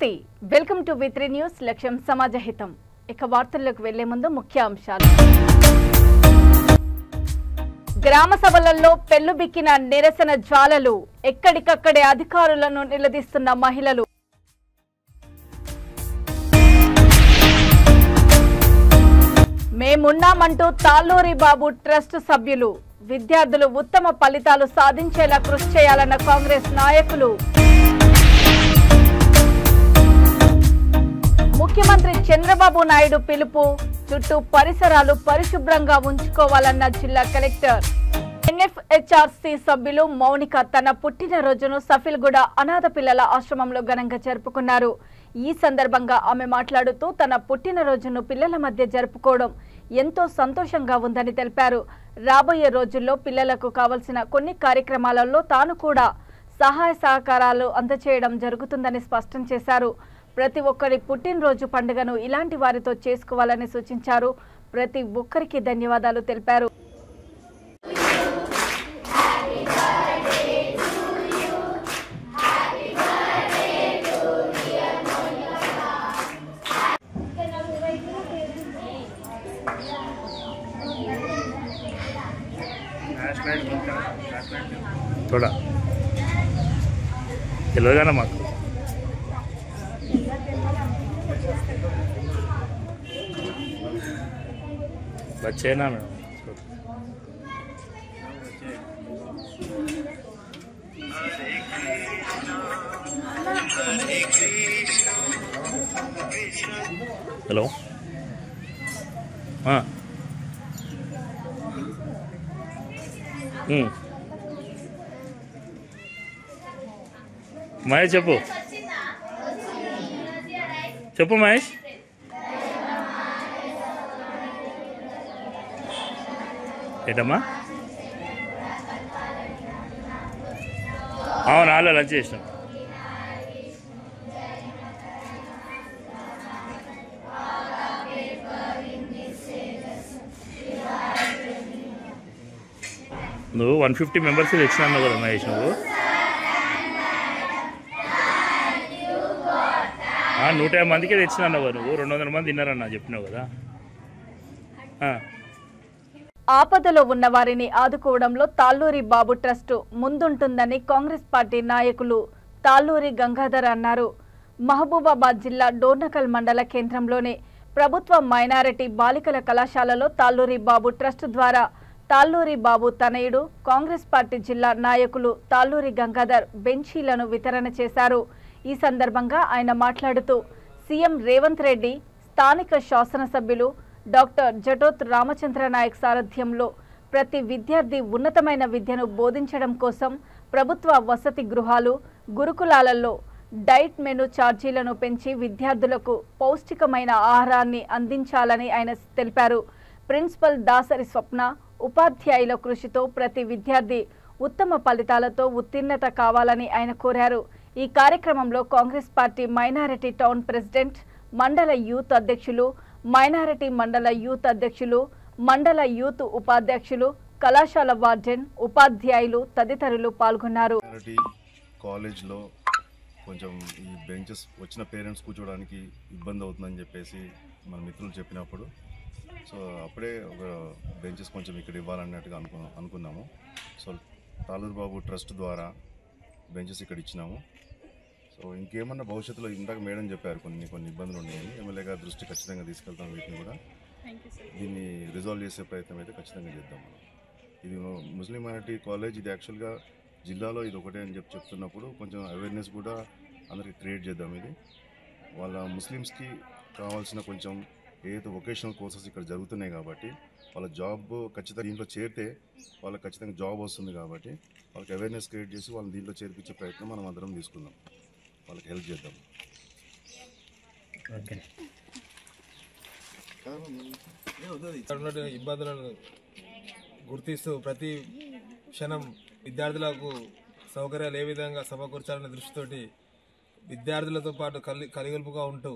నమస్తే welcome to వి3 news లక్ష్యం సమాజహితం ఇక వార్తల్లోకి వెళ్లే ముందు ముఖ్య అంశాలు గ్రామ సభలలో పెళ్లుబిక్కిన నిరసన జ్వాలలు ఎక్కడికక్కడే అధికారులను నిలదీస్తున్న మహిళలు మేమున్నామంటూ తాళ్ళూరి బాబు ట్రస్ట్ సభ్యులు విద్యార్థులు ఉత్తమ ఫలితాలు సాధించేలా కృషి చేయాలన్న కాంగ్రెస్ నాయకులు ముఖ్యమంత్రి చంద్రబాబు నాయుడు పిలుపు చుట్టూ పరిసరాలు పరిశుభ్రంగా ఉంచుకోవాలన్న జిల్లా కలెక్టర్ ఎన్ఎఫ్హెచ్ఆర్సీ సభ్యులు మౌనిక తన పుట్టినరోజును సఫిల్గూడ అనాథ పిల్లల ఆశ్రమంలో ఘనంగా జరుపుకున్నారు. ఈ సందర్భంగా ఆమె మాట్లాడుతూ తన పుట్టినరోజును పిల్లల మధ్య జరుపుకోవడం ఎంతో సంతోషంగా ఉందని తెలిపారు. రాబోయే రోజుల్లో పిల్లలకు కావాల్సిన కొన్ని కార్యక్రమాలలో తాను కూడా సహాయ సహకారాలు అందజేయడం జరుగుతుందని స్పష్టం చేశారు. ప్రతి ఒక్కరి పుట్టినరోజు పండుగను ఇలాంటి వారితో చేసుకోవాలని సూచించారు. ప్రతి ఒక్కరికి ధన్యవాదాలు తెలిపారు. थोड़ा తెలియదుగా మాకు వచ్చేనా మేము హలో మహేష్ చెప్పు చెప్పు మహేష్ ఏంటమ్మా అవును ఆలో లంచ్ చేసినాం. నువ్వు 150 మెంబర్స్ తెచ్చినావు కదా మహేష్, నువ్వు 150 మందికే తెచ్చినావు కదా, నువ్వు 200 మంది తిన్నారన్నా చెప్పినావు కదా. ఆపదలో ఉన్న వారిని ఆదుకోవడంలో తాళ్ళూరి బాబు ట్రస్ట్ ముందుంటుందని కాంగ్రెస్ పార్టీ నాయకులు తాళ్ళూరి గంగాధర్ అన్నారు. మహబూబాబాద్ జిల్లా డోర్నకల్ మండల కేంద్రంలోని ప్రభుత్వ మైనారిటీ బాలికల కళాశాలలో తాళ్ళూరి బాబు ట్రస్ట్ ద్వారా తాళ్ళూరి బాబు తనయుడు కాంగ్రెస్ పార్టీ జిల్లా నాయకులు తాళ్ళూరి గంగాధర్ బెంచీలను వితరణ చేశారు. ఈ సందర్భంగా ఆయన మాట్లాడుతూ సీఎం రేవంత్ రెడ్డి, స్థానిక శాసనసభ్యులు డాక్టర్ జటోత్ రామచంద్ర నాయక్ సారథ్యంలో ప్రతి విద్యార్థి ఉన్నతమైన విద్యను బోధించడం కోసం ప్రభుత్వ వసతి గృహాలు, గురుకులాలలో డైట్ మెను ఛార్జీలను పెంచి విద్యార్థులకు పౌష్టికమైన ఆహారాన్ని అందించాలని ఆయన తెలిపారు. ప్రిన్సిపల్ దాసరి స్వప్న, ఉపాధ్యాయుల కృషితో ప్రతి విద్యార్థి ఉత్తమ ఫలితాలతో ఉత్తీర్ణత కావాలని ఆయన కోరారు. ఈ కార్యక్రమంలో Congress party minority town president, మండల యూత్ అధ్యక్షులు, మైనారిటీ మండల యూత్ అధ్యక్షులు, మండల యూత్ ఉపాధ్యక్షులు, కళాశాల వార్డెన్, ఉపాధ్యాయులు తదితరులు పాల్గొన్నారు. కాలేజ్లో కొంచెం ఈ బెంచెస్ వచ్చిన పేరెంట్స్ కూర్చోవడానికి ఇబ్బంది అవుతుందని చెప్పేసి మన మిత్రులు చెప్పినప్పుడు సో అప్పుడే ఒక బెంచెస్ కొంచెం ఇక్కడ ఇవ్వాలన్నట్టుగా అనుకున్నాము. సో తాళ్ళూరి బాబు ట్రస్ట్ ద్వారా బెంచెస్ ఇక్కడ ఇచ్చినాము. సో ఇంకేమన్నా భవిష్యత్తులో ఇందాక మేడం చెప్పారు కొన్ని ఇబ్బందులు ఉన్నాయని, ఎమ్మెల్యే గారి దృష్టి ఖచ్చితంగా తీసుకెళ్తాం. వీటిని కూడా దీన్ని రిజాల్వ్ చేసే ప్రయత్నం అయితే ఖచ్చితంగా చేద్దాం. ఇది ముస్లిం మైనారిటీ కాలేజ్, ఇది యాక్చువల్గా జిల్లాలో ఇది ఒకటే అని చెప్తున్నప్పుడు కొంచెం అవేర్నెస్ కూడా అందరికీ క్రియేట్ చేద్దాం. ఇది వాళ్ళ ముస్లిమ్స్కి కావాల్సిన కొంచెం ఏదైతే వొకేషనల్ కోర్సెస్ ఇక్కడ జరుగుతున్నాయి కాబట్టి వాళ్ళ జాబ్ ఖచ్చితంగా దీంట్లో చేరితే వాళ్ళకి ఖచ్చితంగా జాబ్ వస్తుంది కాబట్టి వాళ్ళకి అవేర్నెస్ క్రియేట్ చేసి వాళ్ళని దీంట్లో చేర్పించే ప్రయత్నం మనం అందరం తీసుకుందాం, వాళ్ళకి హెల్ప్ చేద్దాం. ఇబ్బందులను గుర్తిస్తూ ప్రతి క్షణం విద్యార్థులకు సౌకర్యాలు ఏ విధంగా సమకూర్చాలనే దృష్టితోటి విద్యార్థులతో పాటు కలిగొలుపుగా ఉంటూ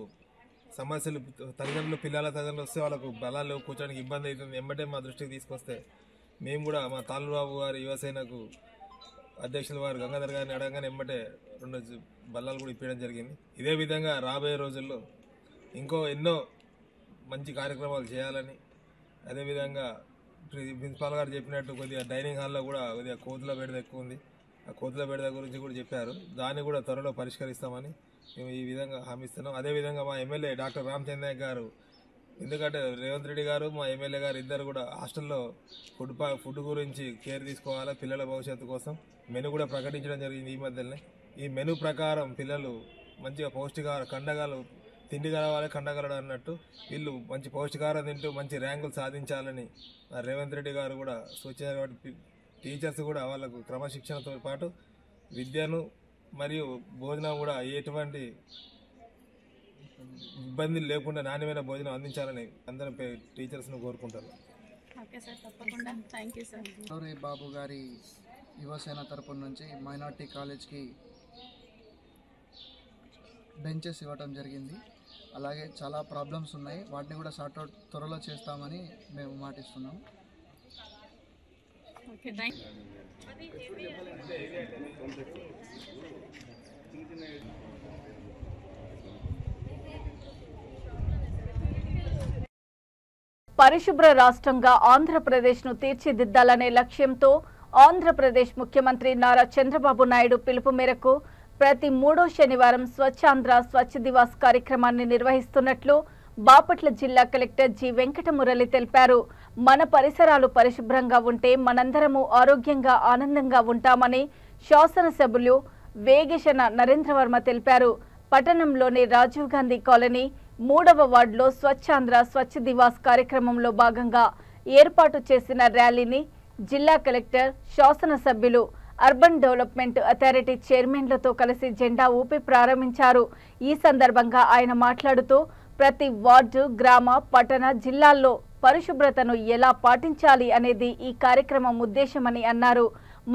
సమస్యలు తల్లిదండ్రులు పిల్లల తల్లిదండ్రులు వస్తే వాళ్ళకు బలాలు కూర్చోడానికి ఇబ్బంది అవుతుంది. వెంబటే మా దృష్టికి తీసుకొస్తే మేము కూడా మా తాళ్ళూరి బాబు గారి యువసేనకు అధ్యక్షుల వారు గంగాధర్ గారిని అడగగానే వెంబటే 2 బల్లాలు కూడా ఇప్పడం జరిగింది. ఇదే విధంగా రాబోయే రోజుల్లో ఇంకో ఎన్నో మంచి కార్యక్రమాలు చేయాలని, అదేవిధంగా ప్రిన్సిపాల్ గారు చెప్పినట్టు కొద్దిగా డైనింగ్ హాల్లో కూడా కొద్దిగా కోతుల బెడద ఎక్కువ ఉంది. ఆ కోతుల బెడద గురించి కూడా చెప్పారు. దాన్ని కూడా త్వరలో పరిష్కరిస్తామని మేము ఈ విధంగా హామీ ఇస్తున్నాం. అదేవిధంగా మా ఎమ్మెల్యే డాక్టర్ రామచంద్ర గారు, ఎందుకంటే రేవంత్ రెడ్డి గారు మా ఎమ్మెల్యే గారు ఇద్దరు కూడా హాస్టల్లో ఫుడ్ గురించి కేర్ తీసుకోవాలా, పిల్లల భవిష్యత్తు కోసం మెనూ కూడా ప్రకటించడం జరిగింది ఈ మధ్యనే. ఈ మెనూ ప్రకారం పిల్లలు మంచిగా పౌష్టికాహార కండగాలు తిండి కలవాలి, కండగలడు అన్నట్టు వీళ్ళు మంచి పౌష్టికాహారం తింటూ మంచి ర్యాంకులు సాధించాలని రేవంత్ రెడ్డి గారు కూడా సూచించారు. కాబట్టి టీచర్స్ కూడా వాళ్ళకు క్రమశిక్షణతో పాటు విద్యను మరియు భోజనం కూడా ఎటువంటి ఇబ్బందులు లేకుండా నాణ్యమైన భోజనం అందించాలని అందరం టీచర్స్ను కోరుకుంటారు. ఓకే సార్, తప్పకుండా. Thank you sir. Talluri Babu గారి యువసేన తరపు నుంచి మైనార్టీ కాలేజ్కి బెంచెస్ ఇవ్వటం జరిగింది. అలాగే చాలా ప్రాబ్లమ్స్ ఉన్నాయి, వాటిని కూడా సార్ట్అవుట్ త్వరలో చేస్తామని మేము మాటిస్తున్నాం. Okay, thank you. పరిశుభ్ర రాష్ట్రంగా ఆంధ్రప్రదేశ్ను తీర్చిదిద్దాలనే లక్ష్యంతో ఆంధ్రప్రదేశ్ ముఖ్యమంత్రి నారా చంద్రబాబు నాయుడు పిలుపు మేరకు ప్రతి 3వ శనివారం స్వచ్ఛాంధ్ర స్వచ్ఛ దివాస్ కార్యక్రమాన్ని నిర్వహిస్తున్నట్లు బాపట్ల జిల్లా కలెక్టర్ జి వెంకటమురళి తెలిపారు. మన పరిసరాలు పరిశుభ్రంగా ఉంటే మనందరము ఆరోగ్యంగా ఆనందంగా ఉంటామని శాసనసభ్యులు వేగేశన నరేంద్రవర్మ తెలిపారు. పట్టణంలోని రాజీవ్ గాంధీ కాలనీ 3వ వార్డులో స్వచ్ఛాంధ్ర స్వచ్ఛ దివాస్ కార్యక్రమంలో భాగంగా ఏర్పాటు చేసిన ర్యాలీని జిల్లా కలెక్టర్, శాసనసభ్యులు, అర్బన్ డెవలప్మెంట్ అథారిటీ చైర్మన్లతో కలిసి జెండా ఊపి ప్రారంభించారు. ఈ సందర్భంగా ఆయన మాట్లాడుతూ ప్రతి వార్డు, గ్రామ, పట్టణ, జిల్లాల్లో పరిశుభ్రతను ఎలా పాటించాలి అనేది ఈ కార్యక్రమం ఉద్దేశమని అన్నారు.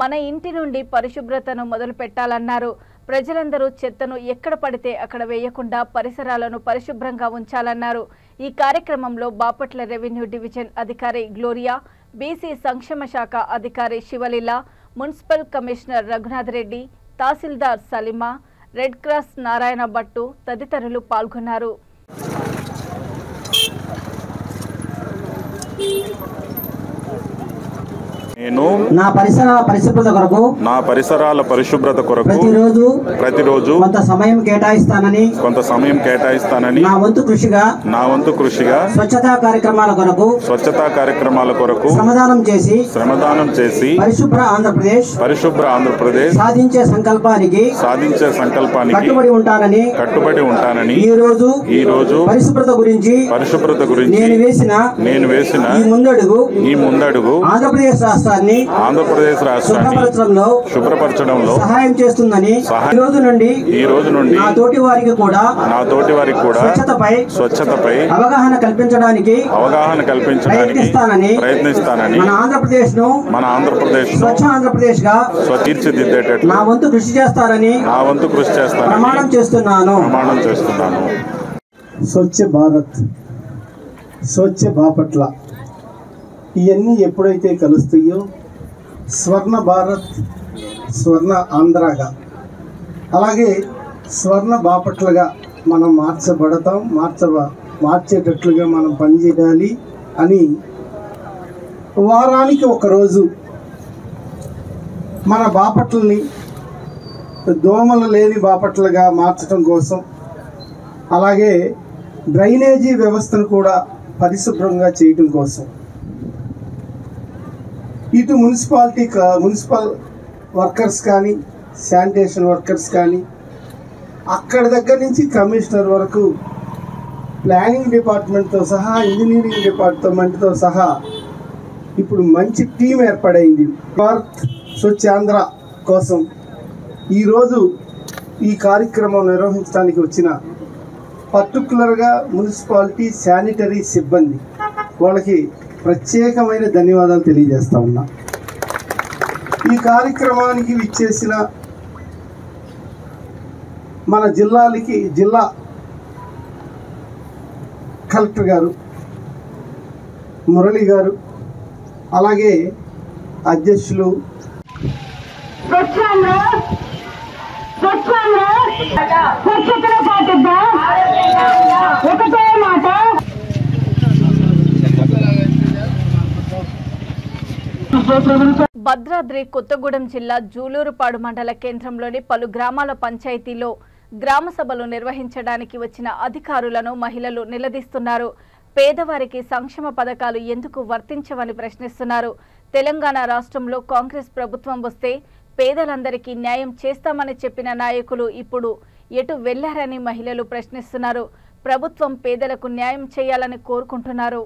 మన ఇంటి నుండి పరిశుభ్రతను మొదలు పెట్టాలన్నారు. ప్రజలందరూ చెత్తను ఎక్కడ పడితే అక్కడ వేయకుండా పరిసరాలను పరిశుభ్రంగా ఉంచాలన్నారు. ఈ కార్యక్రమంలో బాపట్ల రెవెన్యూ డివిజన్ అధికారి గ్లోరియా, బీసీ సంక్షేమ శాఖ అధికారి శివలీల, మున్సిపల్ కమిషనర్ రఘునాథ్ రెడ్డి, తహసీల్దార్ సలీమా, రెడ్ క్రాస్ నారాయణ భట్టు తదితరులు పాల్గొన్నారు. నేను నా పరిసరాల పరిశుభ్రత కొరకు ప్రతిరోజు కొంత సమయం కేటాయిస్తానని నా వంతు కృషిగా స్వచ్ఛతా కార్యక్రమాల కొరకు శ్రమదానం చేసి పరిశుభ్ర ఆంధ్రప్రదేశ్ సాధించే సంకల్పానికి కట్టుబడి ఉంటానని ఈ రోజు పరిశుభ్రత గురించి నేను వేసిన ఈ ముందడుగు ఆంధ్రప్రదేశ్ రాష్ట్రాన్ని శుభ్రపరచడంలో సహాయం చేస్తుందని ఈ రోజు నుండి నా తోటి వారికి కూడా స్వచ్ఛతపై అవగాహన కల్పించడానికి ప్రయత్నిస్తానని మన ఆంధ్రప్రదేశ్ ను స్వచ్ఛ ఆంధ్రప్రదేశ్ గా తీర్చిదిద్దేటట్లు నా వంతు కృషి చేస్తానని ప్రమాణం చేస్తున్నాను. స్వచ్ఛ భారత్, స్వచ్ఛ బాపట్ల ఇవన్నీ ఎప్పుడైతే కలుస్తాయో స్వర్ణ భారత్, స్వర్ణ ఆంధ్రగా, అలాగే స్వర్ణ బాపట్లగా మనం మార్చేటట్లుగా మనం పనిచేయాలి అని వారానికి ఒకరోజు మన బాపట్లని దోమలు లేని బాపట్లుగా మార్చడం కోసం, అలాగే డ్రైనేజీ వ్యవస్థను కూడా పరిశుభ్రంగా చేయడం కోసం ఇటు మున్సిపల్ వర్కర్స్ కానీ, శానిటేషన్ వర్కర్స్ కానీ, అక్కడి దగ్గర నుంచి కమిషనర్ వరకు ప్లానింగ్ డిపార్ట్మెంట్తో సహా, ఇంజనీరింగ్ డిపార్ట్మెంట్తో సహా ఇప్పుడు మంచి టీం ఏర్పడైంది. భారత్ స్వచ్ఛాంధ్ర కోసం ఈరోజు ఈ కార్యక్రమం నిర్వహించడానికి వచ్చిన పర్టికులర్గా మున్సిపాలిటీ శానిటరీ సిబ్బంది వాళ్ళకి ప్రత్యేకమైన ధన్యవాదాలు తెలియజేస్తా ఉన్నా. ఈ కార్యక్రమానికి విచ్చేసిన మన జిల్లా కలెక్టర్ గారు మురళి గారు, అలాగే అధ్యక్షులు ఒకటే మాట. భద్రాద్రి కొత్తగూడెం జిల్లా జూలూరుపాడు మండల కేంద్రంలోని పలు గ్రామాల పంచాయతీలో గ్రామ సభలు నిర్వహించడానికి వచ్చిన అధికారులను మహిళలు నిలదీస్తున్నారు. పేదవారికి సంక్షేమ పథకాలు ఎందుకు వర్తించవని ప్రశ్నిస్తున్నారు. తెలంగాణ రాష్ట్రంలో కాంగ్రెస్ ప్రభుత్వం వస్తే పేదలందరికీ న్యాయం చేస్తామని చెప్పిన నాయకులు ఇప్పుడు ఎటు వెళ్లారని మహిళలు ప్రశ్నిస్తున్నారు. ప్రభుత్వం పేదలకు న్యాయం చేయాలని కోరుకుంటున్నారు.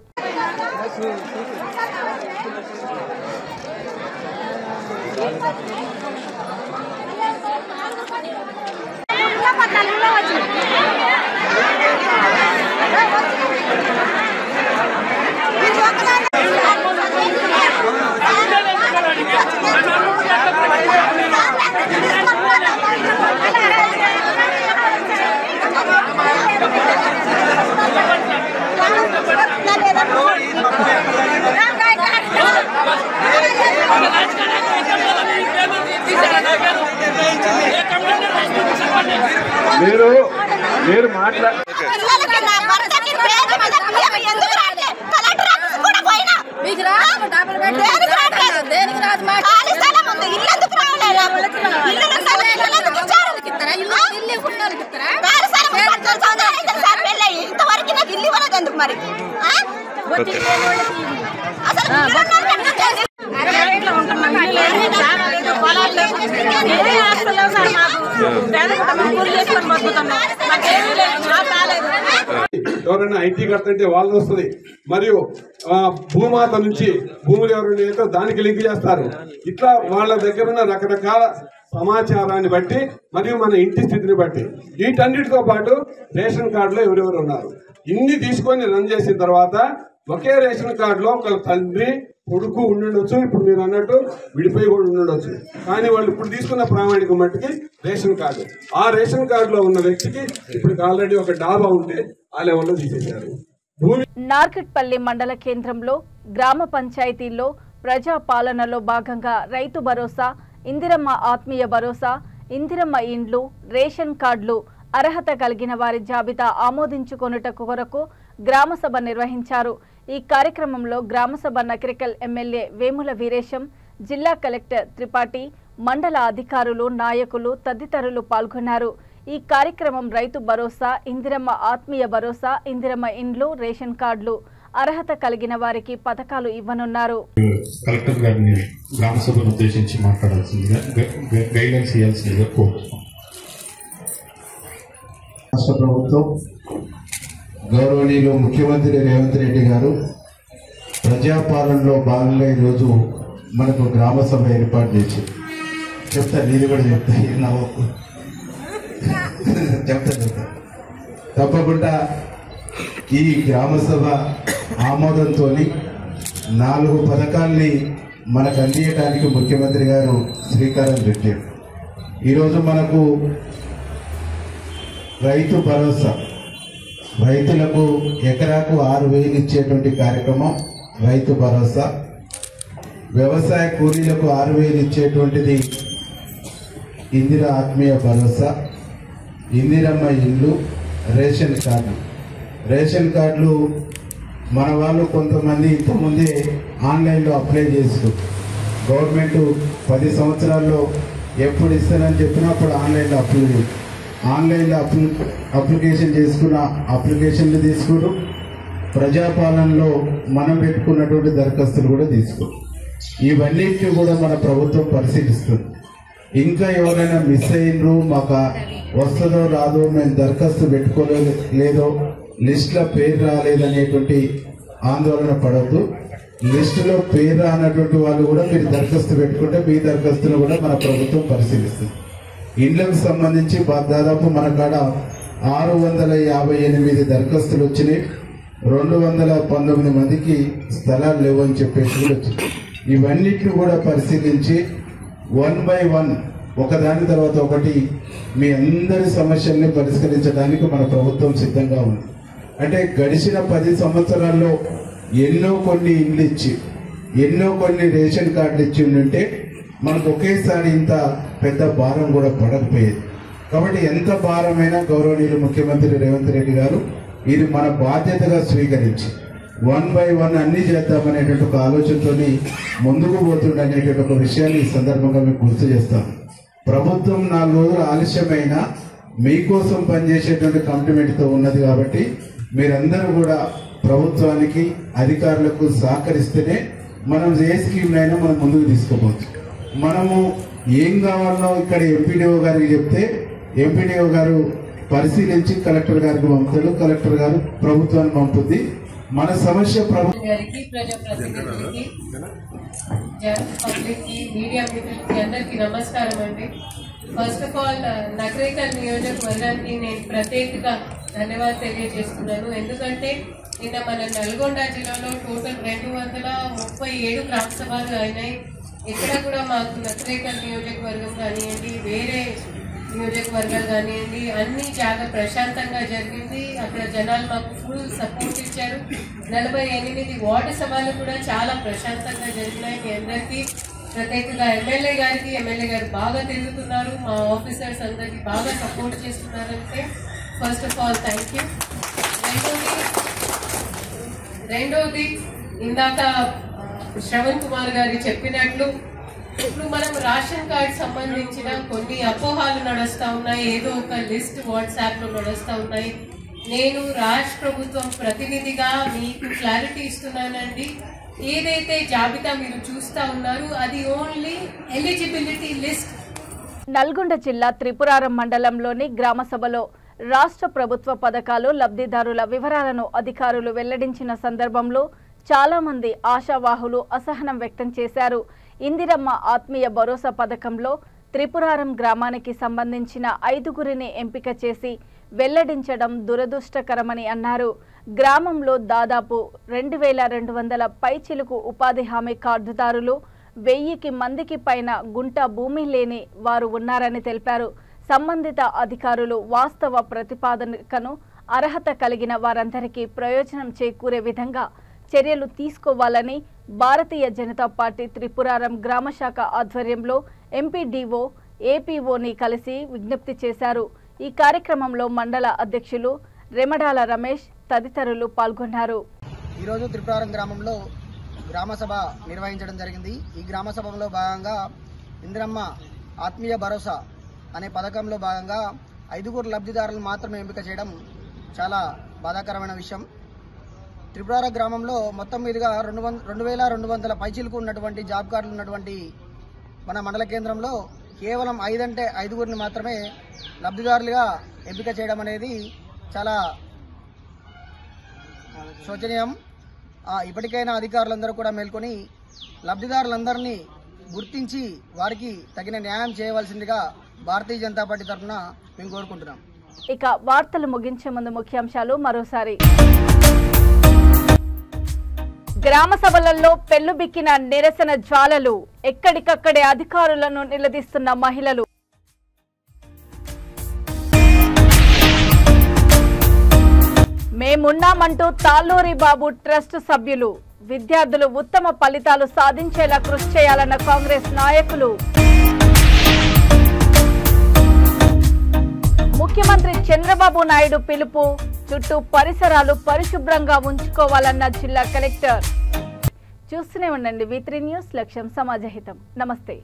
మీరు మాట్లాడ మరి ఎవరైనా ఐటీ కడుతుంటే వాళ్ళు వస్తుంది, మరియు భూమాత నుంచి భూములు ఎవరైనా అయితే దానికి లింక్ చేస్తారు. ఇట్లా వాళ్ళ దగ్గర ఉన్న రకరకాల సమాచారాన్ని బట్టి మరియు మన ఇంటి స్థితిని బట్టి వీటన్నిటితో పాటు రేషన్ కార్డులో ఎవరెవరు ఉన్నారు ఇన్ని తీసుకొని రన్ చేసిన తర్వాత ఒకే రేషన్ కార్డులో ఒక తండ్రి కొడుకు ఉండుండొచ్చు, ఇప్పుడు మీరు అన్నట్టు విడిపోయి కూడా ఉండుండొచ్చు. కానీ వాళ్ళు ఇప్పుడు తీసుకున్న ప్రామాణిక మట్టికి రేషన్ కార్డు, ఆ రేషన్ కార్డులో ఉన్న వ్యక్తికి ఇప్పుడు ఆల్రెడీ ఒక డాబా ఉంటే ఆ లెవెల్లో తీసేశారు. నార్కట్పల్లి మండల కేంద్రంలో గ్రామ పంచాయతీల్లో ప్రజా పాలనలో భాగంగా రైతు భరోసా, ఇందిరమ్మ ఆత్మీయ భరోసా, ఇందిరమ్మ ఇండ్లు, రేషన్ కార్డులు అర్హత కలిగిన వారి జాబితా ఆమోదించుకొనుట కొరకు గ్రామసభ నిర్వహించారు. ఈ కార్యక్రమంలో గ్రామసభ నకిరికల్ ఎమ్మెల్యే వేముల వీరేశం, జిల్లా కలెక్టర్ త్రిపాఠి, మండల అధికారులు, నాయకులు తదితరులు పాల్గొన్నారు. ఈ కార్యక్రమం రైతు భరోసా, ఇందిరమ్మ ఆత్మీయ భరోసా, ఇందిరమ్మ ఇండ్లు, రేషన్ కార్డులు అర్హత కలిగిన వారికి పథకాలు ఇవ్వనున్నారు. కలెక్టర్ గారిని గ్రామ సభను ఉద్దేశించి మాట్లాడాల్సిందిగా గైడ్లైన్స్ ఇవ్వాల్సిందిగా కోరుతున్నాం. రాష్ట్ర ప్రభుత్వం గౌరవనీయులు ముఖ్యమంత్రి రేవంత్ రెడ్డి గారు ప్రజాపాలనలో భాగంగా ఈరోజు మనకు గ్రామ సభ ఏర్పాటు చేసి చెప్తా, నేను కూడా చెప్తా, చెప్తా తప్పకుండా ఈ గ్రామ సభ ఆమోదంతో 4 పథకాల్ని మనకు అందించడానికి ముఖ్యమంత్రి గారు శ్రీకారం చుట్టారు. ఈరోజు మనకు రైతు భరోసా, రైతులకు ఎకరాకు 6,000 ఇచ్చేటువంటి కార్యక్రమం రైతు భరోసా, వ్యవసాయ కూలీలకు 6,000 ఇచ్చేటువంటిది ఇందిరా ఆత్మీయ భరోసా, ఇందిరమ్మ ఇల్లు, రేషన్ కార్డు. రేషన్ కార్డులు మన వాళ్ళు కొంతమంది ఇంతకుముందే ఆన్లైన్లో అప్లై చేస్తారు. గవర్నమెంట్ 10 సంవత్సరాల్లో ఎప్పుడు ఇస్తానని చెప్పినప్పుడు ఆన్లైన్లో అప్లికేషన్ చేసుకున్న అప్లికేషన్లు తీసుకురు. ప్రజాపాలనలో మనం పెట్టుకున్నటువంటి దరఖాస్తులు కూడా తీసుకురు. ఇవన్నిటిని కూడా మన ప్రభుత్వం పరిశీలిస్తుంది. ఇంకా ఎవరైనా మిస్ అయినరు, మాకు వస్తుందో రాదో, మేము దరఖాస్తు పెట్టుకోలేదో, లిస్టులో పేరు రాలేదనేటువంటి ఆందోళన పడద్దు. లిస్టులో పేరు రానటువంటి వాళ్ళు కూడా మీరు దరఖాస్తు పెట్టుకుంటే మీ దరఖాస్తును కూడా మన ప్రభుత్వం పరిశీలిస్తుంది. ఇండ్లకు సంబంధించి దాదాపు మన కాడ 658 దరఖాస్తులు వచ్చినాయి. 219 మందికి స్థలాలు లేవని చెప్పేసి కూడా వచ్చింది. ఇవన్నిటిని కూడా పరిశీలించి 1 by 1 ఒకదాని తర్వాత ఒకటి మీ అందరి సమస్యల్ని పరిష్కరించడానికి మన ప్రభుత్వం సిద్ధంగా ఉంది. అంటే గడిచిన 10 సంవత్సరాల్లో ఎన్నో కొన్ని ఇండ్లు ఇచ్చి, ఎన్నో కొన్ని రేషన్ కార్డులు ఇచ్చి ఉంటే మనకు ఒకేసారి ఇంత పెద్ద భారం కూడా పడకపోయేది. కాబట్టి ఎంత భారమైనా గౌరవనీయులు ముఖ్యమంత్రి రేవంత్ రెడ్డి గారు ఇది మన బాధ్యతగా స్వీకరించి 1 by 1 అన్ని చేద్దామనేటువంటి ఒక ఆలోచనతోని ముందుకు పోతుండనేటువంటి ఒక విషయాన్ని ఈ సందర్భంగా మీకు గుర్తు చేస్తాం. ప్రభుత్వం 4 రోజులు ఆలస్యమైనా మీకోసం పనిచేసేటువంటి కమిట్మెంట్తో ఉన్నది కాబట్టి మీరందరూ కూడా ప్రభుత్వానికి అధికారులకు సహకరిస్తేనే మనం ఏ స్కీమ్నైనా మనం ముందుకు తీసుకోవచ్చు. మనము ఏం కావాలనో ఇక్కడ ఎంపీడీఓ గారికి చెప్తే ఎంపీడీఓ గారు పరిశీలించి కలెక్టర్ గారికి పంపుతాడు, కలెక్టర్ గారు ప్రభుత్వానికి పంపుద్ది. మన సమస్య గారికి, ప్రజాప్రతినిధులకి, పబ్లిక్కి, మీడియా మిత్రులకి అందరికీ నమస్కారం అండి. ఫస్ట్ ఆఫ్ ఆల్ నకరేకల్ నియోజకవర్గానికి నేను ప్రత్యేకంగా ధన్యవాదాలు తెలియజేస్తున్నాను. ఎందుకంటే నిన్న మన నల్గొండ జిల్లాలో టోటల్ 237 గ్రామ సభలు అయినాయి. ఎక్కడ కూడా మాకు నకరేకల్ నియోజకవర్గం కానివ్వండి, వేరే నియోజకవర్గాలు కానివ్వండి, అన్ని చాలా ప్రశాంతంగా జరిగింది. అక్కడ జనాలు మాకు ఫుల్ సపోర్ట్ ఇచ్చారు. 48 వార్డు సభలు కూడా చాలా ప్రశాంతంగా జరిగినాయి. మీ అందరికీ ప్రత్యేకంగా ఎమ్మెల్యే గారు బాగా తిరుగుతున్నారు, మా ఆఫీసర్స్ అందరికీ బాగా సపోర్ట్ చేస్తున్నారంటే first of all thank you. రెండోది ఇందాక శ్రవణ్ కుమార్ గారు చెప్పినట్లు ఇప్పుడు మనం రేషన్ కార్డు సంబంధించిన కొన్ని అపోహాలు నడుస్తూ ఉన్నాయి. ఏదో ఒక లిస్ట్ వాట్సాప్ లో నడుస్తూ ఉన్నాయి. నేను రాష్ట్ర ప్రభుత్వం ప్రతినిధిగా మీకు క్లారిటీ ఇస్తున్నానండి. ఏదైతే జాబితా మీరు చూస్తా ఉన్నారు అది ఓన్లీ ఎలిజిబిలిటీ లిస్ట్. నల్గొండ జిల్లా త్రిపురారం మండలంలోని గ్రామ సభలో రాష్ట్ర ప్రభుత్వ పథకాలు లబ్ధిదారుల వివరాలను అధికారులు వెల్లడించిన సందర్భంలో చాలా మంది ఆశావాహులు అసహనం వ్యక్తం చేశారు. ఇందిరమ్మ ఆత్మీయ భరోసా పథకంలో త్రిపురారం గ్రామానికి సంబంధించిన 5గురిని ఎంపిక చేసి వెల్లడించడం దురదృష్టకరమని అన్నారు. గ్రామంలో దాదాపు 2200 పైచిలుకు ఉపాధి హామీ కార్డుదారులు, 1000 మందికి పైన గుంట భూమి లేని వారు ఉన్నారని తెలిపారు. సంబంధిత అధికారులు వాస్తవ ప్రతిపాదనను అర్హత కలిగిన వారందరికీ ప్రయోజనం చేకూరే విధంగా చర్యలు తీసుకోవాలని భారతీయ జనతా పార్టీ త్రిపురారం గ్రామ శాఖ ఆధ్వర్యంలో ఎంపీడీఓ, ఏపీఓని కలిసి విజ్ఞప్తి చేశారు. ఈ కార్యక్రమంలో మండల అధ్యక్షులు రెమడాల రమేష్ తదితరులు పాల్గొన్నారు. ఈరోజు త్రిపురారం గ్రామంలో గ్రామ సభ నిర్వహించడం జరిగింది. ఈ గ్రామ సభలో భాగంగా ఇందిరమ్మ ఆత్మీయ భరోసా అనే పథకంలో భాగంగా 5గురు లబ్ధిదారులను మాత్రమే ఎంపిక చేయడం చాలా బాధాకరమైన విషయం. త్రిపురార గ్రామంలో మొత్తం మీదుగా 2200 పైచీలకు ఉన్నటువంటి జాబ్ కార్డులు ఉన్నటువంటి మన మండల కేంద్రంలో కేవలం 5గురిని మాత్రమే లబ్ధిదారులుగా ఎంపిక చేయడం అనేది చాలా శోచనీయం. ఇప్పటికైనా అధికారులందరూ కూడా మేల్కొని లబ్ధిదారులందరినీ గుర్తించి వారికి తగిన న్యాయం చేయవలసిందిగా భారతీయ జనతా పార్టీ తరఫున మేము కోరుకుంటున్నాం. ఇక వార్తలు ముగించే ముందు ముఖ్యాంశాలు మరోసారి. గ్రామ సభలలో పెళ్లుబిక్కిన నిరసన జ్వాలలు, ఎక్కడికక్కడే అధికారులను నిలదీస్తున్న మహిళలు. మేమున్నామంటూ తాళ్ళూరి బాబు ట్రస్ట్ సభ్యులు. విద్యార్థులు ఉత్తమ ఫలితాలు సాధించేలా కృషి చేయాలన్న కాంగ్రెస్ నాయకులు. ముఖ్యమంత్రి చంద్రబాబు నాయుడు పిలుపు, చుట్టూ పరిసరాలు పరిశుభ్రంగా ఉంచుకోవాలన్న జిల్లా కలెక్టర్. చూస్తూనే ఉండండి V3 న్యూస్, లక్ష్యం సమాజహితం. నమస్తే.